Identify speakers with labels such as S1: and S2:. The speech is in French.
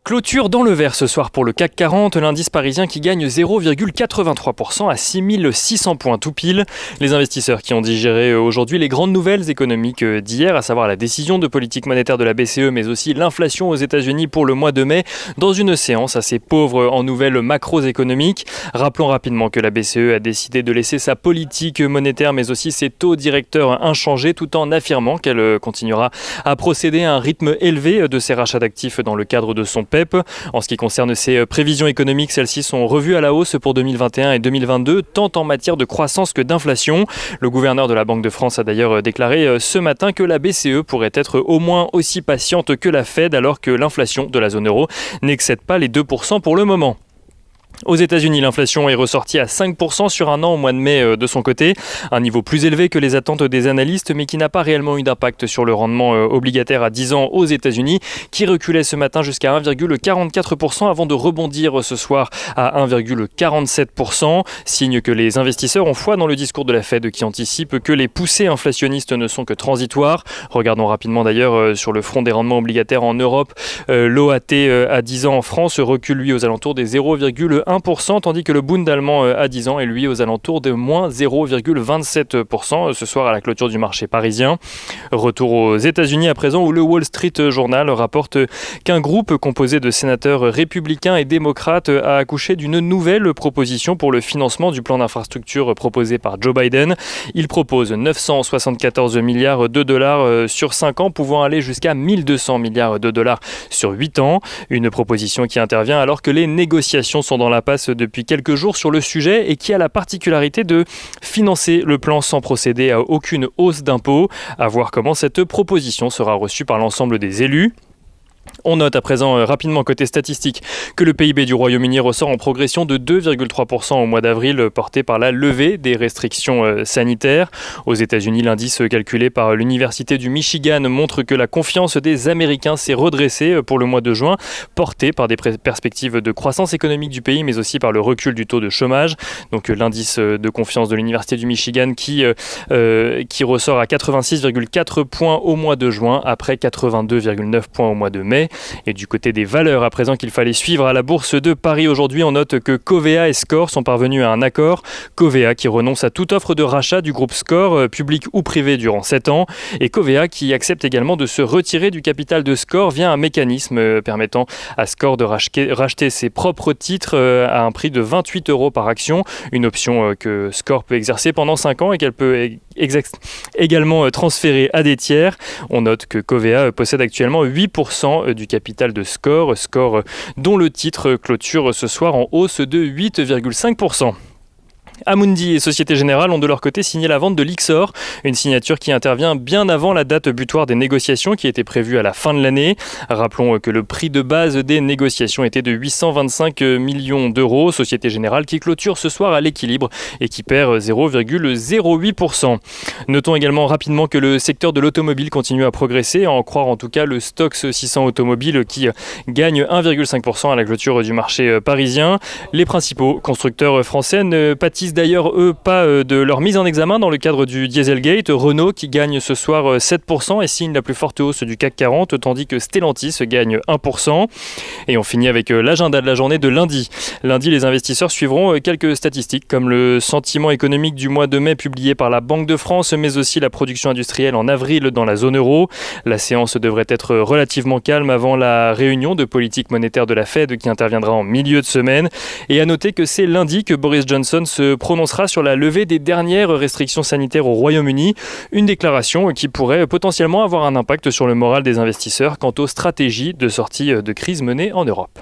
S1: Clôture dans le vert ce soir pour le CAC 40, l'indice parisien qui gagne 0,83% à 6600 points tout pile. Les investisseurs qui ont digéré aujourd'hui les grandes nouvelles économiques d'hier, à savoir la décision de politique monétaire de la BCE, mais aussi l'inflation aux États-Unis pour le mois de mai, dans une séance assez pauvre en nouvelles macroéconomiques. Rappelons rapidement que la BCE a décidé de laisser sa politique monétaire, mais aussi ses taux directeurs inchangés, tout en affirmant qu'elle continuera à procéder à un rythme élevé de ses rachats d'actifs dans le cadre de son PEP. En ce qui concerne ses prévisions économiques, celles-ci sont revues à la hausse pour 2021 et 2022, tant en matière de croissance que d'inflation. Le gouverneur de la Banque de France a d'ailleurs déclaré ce matin que la BCE pourrait être au moins aussi patiente que la Fed, alors que l'inflation de la zone euro n'excède pas les 2% pour le moment. Aux États-Unis, l'inflation est ressortie à 5% sur un an au mois de mai de son côté, un niveau plus élevé que les attentes des analystes, mais qui n'a pas réellement eu d'impact sur le rendement obligataire à 10 ans aux États-Unis, qui reculait ce matin jusqu'à 1,44% avant de rebondir ce soir à 1,47%, signe que les investisseurs ont foi dans le discours de la Fed qui anticipe que les poussées inflationnistes ne sont que transitoires. Regardons rapidement d'ailleurs sur le front des rendements obligataires en Europe, l'OAT à 10 ans en France recule lui aux alentours des 0,1%, tandis que le Bund allemand à 10 ans est lui aux alentours de moins 0,27% ce soir à la clôture du marché parisien. Retour aux États-Unis à présent, où le Wall Street Journal rapporte qu'un groupe composé de sénateurs républicains et démocrates a accouché d'une nouvelle proposition pour le financement du plan d'infrastructure proposé par Joe Biden. Il propose 974 milliards de dollars sur 5 ans, pouvant aller jusqu'à 1200 milliards de dollars sur 8 ans. Une proposition qui intervient alors que les négociations sont dans la passe depuis quelques jours sur le sujet et qui a la particularité de financer le plan sans procéder à aucune hausse d'impôts. À voir comment cette proposition sera reçue par l'ensemble des élus. On note à présent rapidement côté statistique que le PIB du Royaume-Uni ressort en progression de 2,3% au mois d'avril, porté par la levée des restrictions sanitaires. Aux États-Unis, l'indice calculé par l'Université du Michigan montre que la confiance des Américains s'est redressée pour le mois de juin, portée par des perspectives de croissance économique du pays, mais aussi par le recul du taux de chômage. Donc l'indice de confiance de l'Université du Michigan qui ressort à 86,4 points au mois de juin, après 82,9 points au mois de mai. Et du côté des valeurs, à présent qu'il fallait suivre à la bourse de Paris aujourd'hui, on note que Covéa et Score sont parvenus à un accord. Covéa qui renonce à toute offre de rachat du groupe Score, public ou privé, durant 7 ans. Et Covéa qui accepte également de se retirer du capital de Score via un mécanisme permettant à Score de racheter ses propres titres à un prix de 28 € par action. Une option que Score peut exercer pendant 5 ans et qu'elle peut également transférer à des tiers. On note que Covéa possède actuellement 8% du capital de Score dont le titre clôture ce soir en hausse de 8,5%. Amundi et Société Générale ont de leur côté signé la vente de Lyxor, une signature qui intervient bien avant la date butoir des négociations qui était prévue à la fin de l'année. Rappelons que le prix de base des négociations était de 825 millions d'euros. Société Générale qui clôture ce soir à l'équilibre et qui perd 0,08%. Notons également rapidement que le secteur de l'automobile continue à progresser, à en croire en tout cas le Stoxx 600 automobile qui gagne 1,5% à la clôture du marché parisien. Les principaux constructeurs français ne pâtissent d'ailleurs pas de leur mise en examen dans le cadre du Dieselgate. Renault qui gagne ce soir 7% et signe la plus forte hausse du CAC 40, tandis que Stellantis gagne 1%. Et on finit avec l'agenda de la journée de lundi. Lundi, les investisseurs suivront quelques statistiques comme le sentiment économique du mois de mai publié par la Banque de France, mais aussi la production industrielle en avril dans la zone euro. La séance devrait être relativement calme avant la réunion de politique monétaire de la Fed qui interviendra en milieu de semaine. Et à noter que c'est lundi que Boris Johnson se prononcera sur la levée des dernières restrictions sanitaires au Royaume-Uni, une déclaration qui pourrait potentiellement avoir un impact sur le moral des investisseurs quant aux stratégies de sortie de crise menées en Europe.